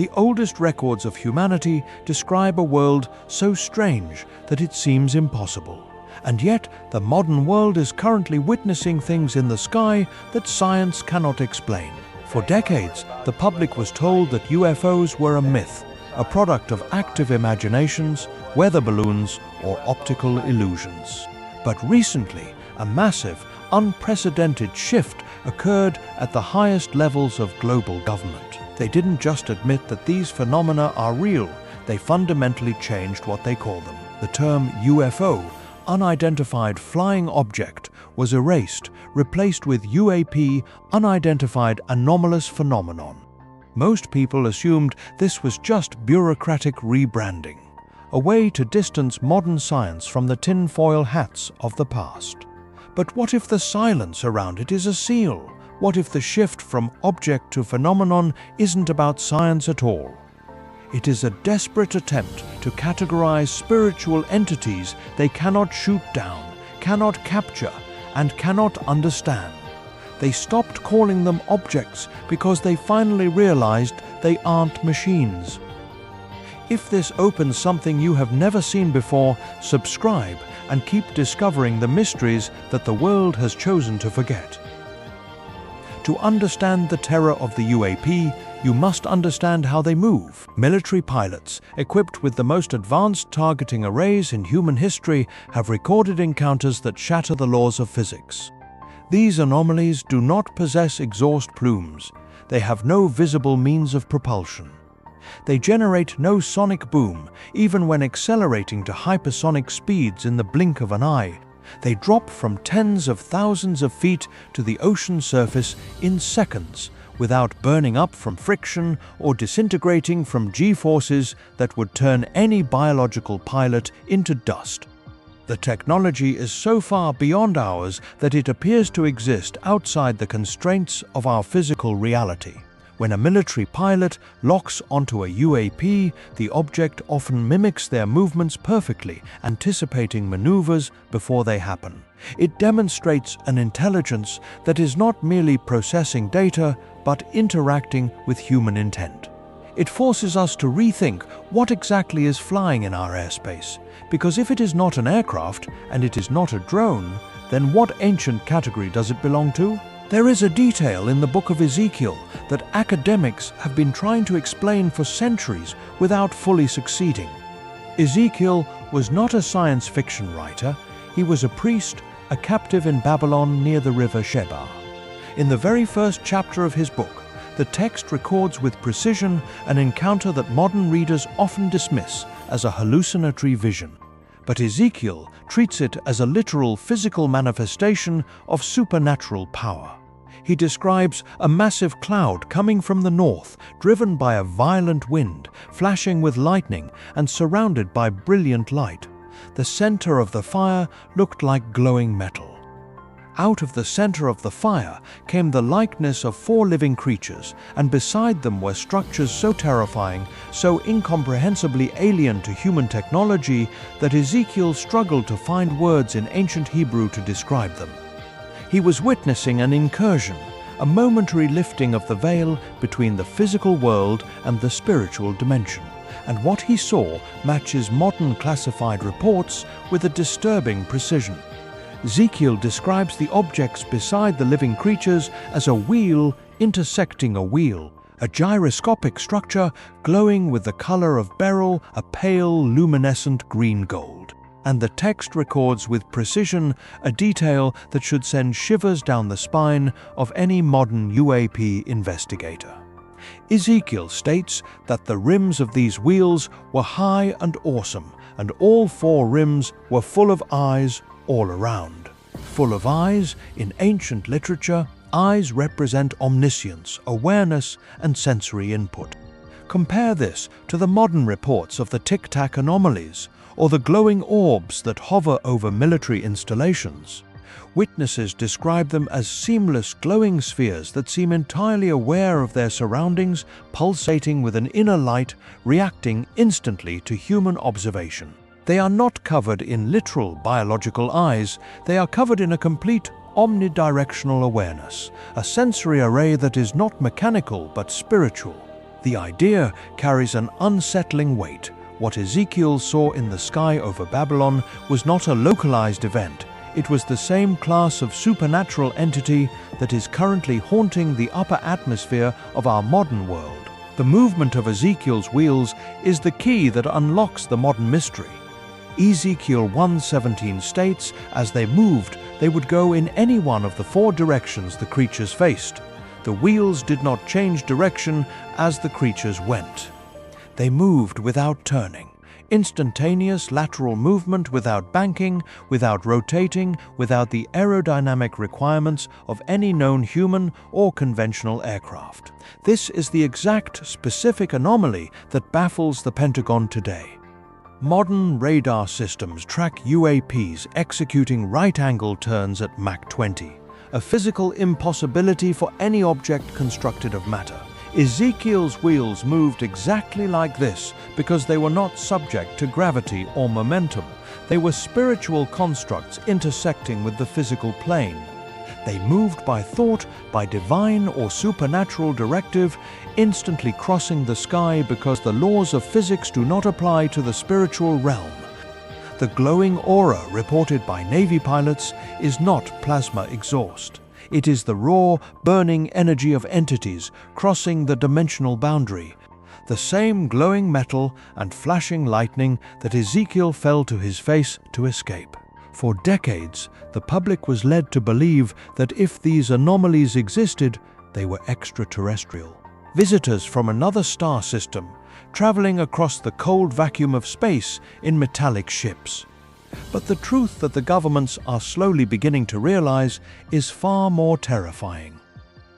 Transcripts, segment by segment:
The oldest records of humanity describe a world so strange that it seems impossible. And yet, the modern world is currently witnessing things in the sky that science cannot explain. For decades, the public was told that UFOs were a myth, a product of active imaginations, weather balloons, or optical illusions. But recently, a massive, unprecedented shift occurred at the highest levels of global government. They didn't just admit that these phenomena are real, they fundamentally changed what they call them. The term UFO, Unidentified Flying Object, was erased, replaced with UAP, Unidentified Anomalous Phenomenon. Most people assumed this was just bureaucratic rebranding, a way to distance modern science from the tinfoil hats of the past. But what if the silence around it is a seal? What if the shift from object to phenomenon isn't about science at all? It is a desperate attempt to categorize spiritual entities they cannot shoot down, cannot capture, and cannot understand. They stopped calling them objects because they finally realized they aren't machines. If this opens something you have never seen before, subscribe and keep discovering the mysteries that the world has chosen to forget. To understand the terror of the UAP, you must understand how they move. Military pilots, equipped with the most advanced targeting arrays in human history, have recorded encounters that shatter the laws of physics. These anomalies do not possess exhaust plumes. They have no visible means of propulsion. They generate no sonic boom, even when accelerating to hypersonic speeds in the blink of an eye. They drop from tens of thousands of feet to the ocean surface in seconds, without burning up from friction or disintegrating from G-forces that would turn any biological pilot into dust. The technology is so far beyond ours that it appears to exist outside the constraints of our physical reality. When a military pilot locks onto a UAP, the object often mimics their movements perfectly, anticipating maneuvers before they happen. It demonstrates an intelligence that is not merely processing data, but interacting with human intent. It forces us to rethink what exactly is flying in our airspace, because if it is not an aircraft and it is not a drone, then what ancient category does it belong to? There is a detail in the book of Ezekiel that academics have been trying to explain for centuries without fully succeeding. Ezekiel was not a science fiction writer. He was a priest, a captive in Babylon near the river Shebar. In the very first chapter of his book, the text records with precision an encounter that modern readers often dismiss as a hallucinatory vision. But Ezekiel treats it as a literal physical manifestation of supernatural power. He describes a massive cloud coming from the north, driven by a violent wind, flashing with lightning, and surrounded by brilliant light. The center of the fire looked like glowing metal. Out of the center of the fire came the likeness of 4 living creatures, and beside them were structures so terrifying, so incomprehensibly alien to human technology, that Ezekiel struggled to find words in ancient Hebrew to describe them. He was witnessing an incursion, a momentary lifting of the veil between the physical world and the spiritual dimension, and what he saw matches modern classified reports with a disturbing precision. Ezekiel describes the objects beside the living creatures as a wheel intersecting a wheel, a gyroscopic structure glowing with the color of beryl, a pale, luminescent green gold. And the text records with precision a detail that should send shivers down the spine of any modern UAP investigator. Ezekiel states that the rims of these wheels were high and awesome, and all 4 rims were full of eyes all around. Full of eyes, in ancient literature, eyes represent omniscience, awareness, and sensory input. Compare this to the modern reports of the tic-tac anomalies, or the glowing orbs that hover over military installations. Witnesses describe them as seamless glowing spheres that seem entirely aware of their surroundings, pulsating with an inner light, reacting instantly to human observation. They are not covered in literal biological eyes, they are covered in a complete omnidirectional awareness, a sensory array that is not mechanical but spiritual. The idea carries an unsettling weight. What Ezekiel saw in the sky over Babylon was not a localized event. It was the same class of supernatural entity that is currently haunting the upper atmosphere of our modern world. The movement of Ezekiel's wheels is the key that unlocks the modern mystery. Ezekiel 1:17 states, as they moved, they would go in any one of the 4 directions the creatures faced. The wheels did not change direction as the creatures went. They moved without turning. Instantaneous lateral movement without banking, without rotating, without the aerodynamic requirements of any known human or conventional aircraft. This is the exact specific anomaly that baffles the Pentagon today. Modern radar systems track UAPs executing right-angle turns at Mach 20, a physical impossibility for any object constructed of matter. Ezekiel's wheels moved exactly like this because they were not subject to gravity or momentum. They were spiritual constructs intersecting with the physical plane. They moved by thought, by divine or supernatural directive, instantly crossing the sky because the laws of physics do not apply to the spiritual realm. The glowing aura reported by Navy pilots is not plasma exhaust. It is the raw, burning energy of entities crossing the dimensional boundary, the same glowing metal and flashing lightning that Ezekiel fell to his face to escape. For decades, the public was led to believe that if these anomalies existed, they were extraterrestrial. Visitors from another star system, traveling across the cold vacuum of space in metallic ships. But the truth that the governments are slowly beginning to realize is far more terrifying.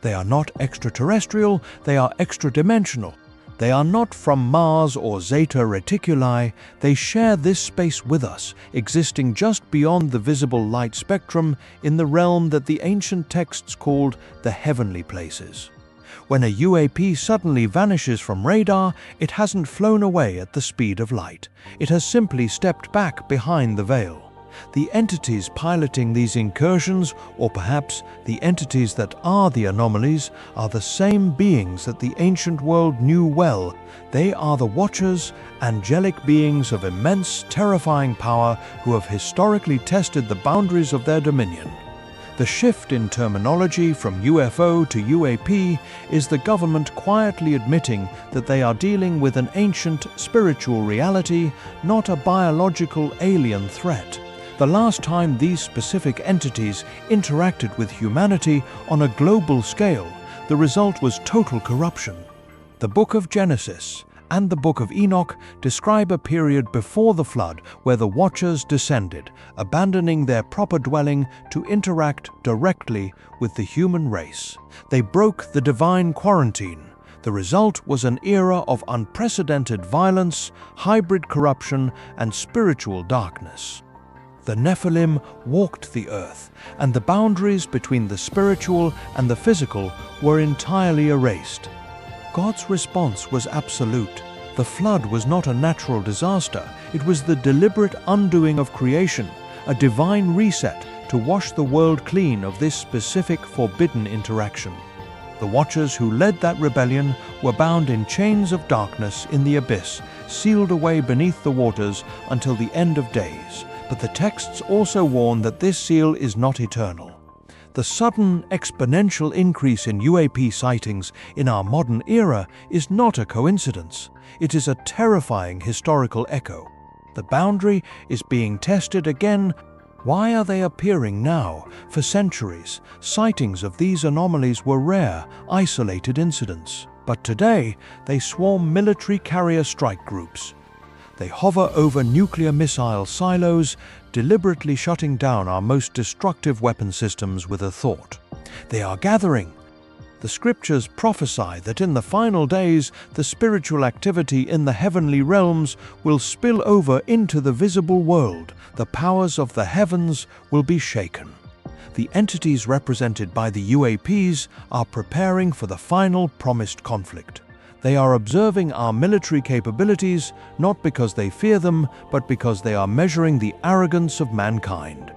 They are not extraterrestrial, they are extradimensional. They are not from Mars or Zeta Reticuli. They share this space with us, existing just beyond the visible light spectrum in the realm that the ancient texts called the heavenly places. When a UAP suddenly vanishes from radar, it hasn't flown away at the speed of light. It has simply stepped back behind the veil. The entities piloting these incursions, or perhaps the entities that are the anomalies, are the same beings that the ancient world knew well. They are the Watchers, angelic beings of immense, terrifying power who have historically tested the boundaries of their dominion. The shift in terminology from UFO to UAP is the government quietly admitting that they are dealing with an ancient spiritual reality, not a biological alien threat. The last time these specific entities interacted with humanity on a global scale, the result was total corruption. The Book of Genesis and the Book of Enoch describe a period before the flood where the Watchers descended, abandoning their proper dwelling to interact directly with the human race. They broke the divine quarantine. The result was an era of unprecedented violence, hybrid corruption, and spiritual darkness. The Nephilim walked the earth, and the boundaries between the spiritual and the physical were entirely erased. God's response was absolute. The flood was not a natural disaster. It was the deliberate undoing of creation, a divine reset to wash the world clean of this specific forbidden interaction. The Watchers who led that rebellion were bound in chains of darkness in the abyss, sealed away beneath the waters until the end of days. But the texts also warn that this seal is not eternal. The sudden, exponential increase in UAP sightings in our modern era is not a coincidence. It is a terrifying historical echo. The boundary is being tested again. Why are they appearing now? For centuries, sightings of these anomalies were rare, isolated incidents. But today, they swarm military carrier strike groups. They hover over nuclear missile silos, deliberately shutting down our most destructive weapon systems with a thought. They are gathering. The scriptures prophesy that in the final days, the spiritual activity in the heavenly realms will spill over into the visible world. The powers of the heavens will be shaken. The entities represented by the UAPs are preparing for the final promised conflict. They are observing our military capabilities, not because they fear them, but because they are measuring the arrogance of mankind.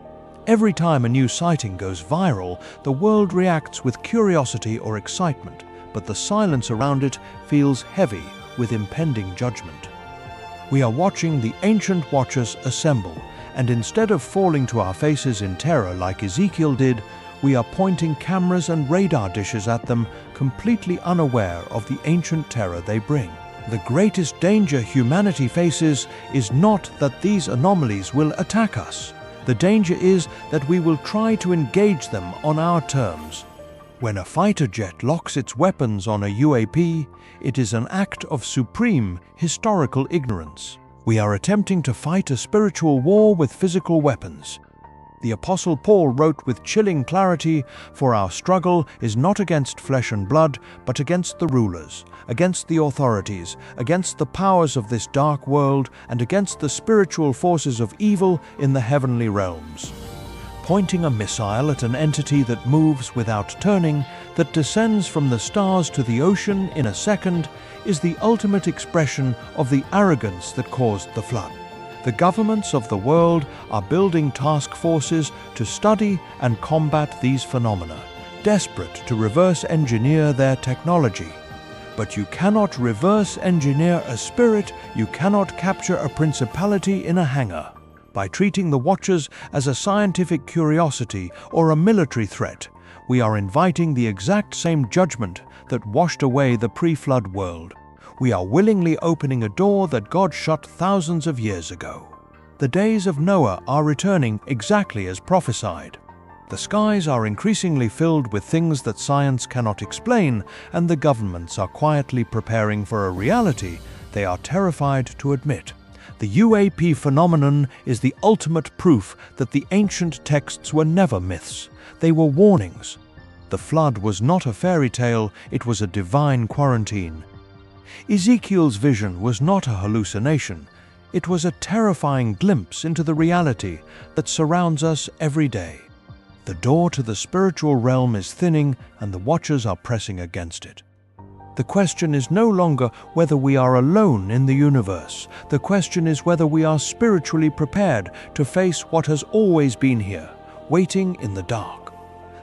Every time a new sighting goes viral, the world reacts with curiosity or excitement. but the silence around it feels heavy with impending judgment. We are watching the ancient watchers assemble, and instead of falling to our faces in terror like Ezekiel did, we are pointing cameras and radar dishes at them, completely unaware of the ancient terror they bring. The greatest danger humanity faces is not that these anomalies will attack us. The danger is that we will try to engage them on our terms. When a fighter jet locks its weapons on a UAP, it is an act of supreme historical ignorance. We are attempting to fight a spiritual war with physical weapons. The Apostle Paul wrote with chilling clarity, "For our struggle is not against flesh and blood, but against the rulers, against the authorities, against the powers of this dark world, and against the spiritual forces of evil in the heavenly realms." Pointing a missile at an entity that moves without turning, that descends from the stars to the ocean in a second, is the ultimate expression of the arrogance that caused the flood. The governments of the world are building task forces to study and combat these phenomena, desperate to reverse engineer their technology. But you cannot reverse engineer a spirit, you cannot capture a principality in a hangar. By treating the Watchers as a scientific curiosity or a military threat, we are inviting the exact same judgment that washed away the pre-flood world. We are willingly opening a door that God shut thousands of years ago. The days of Noah are returning exactly as prophesied. The skies are increasingly filled with things that science cannot explain, and the governments are quietly preparing for a reality they are terrified to admit. The UAP phenomenon is the ultimate proof that the ancient texts were never myths. They were warnings. The flood was not a fairy tale, it was a divine quarantine. Ezekiel's vision was not a hallucination. It was a terrifying glimpse into the reality that surrounds us every day. The door to the spiritual realm is thinning, and the Watchers are pressing against it. The question is no longer whether we are alone in the universe. The question is whether we are spiritually prepared to face what has always been here, waiting in the dark.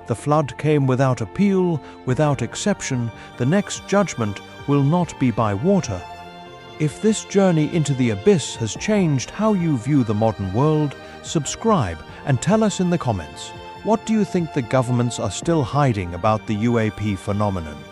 The flood came without appeal, without exception. The next judgment will not be by water. If this journey into the abyss has changed how you view the modern world, subscribe and tell us in the comments. What do you think the governments are still hiding about the UAP phenomenon?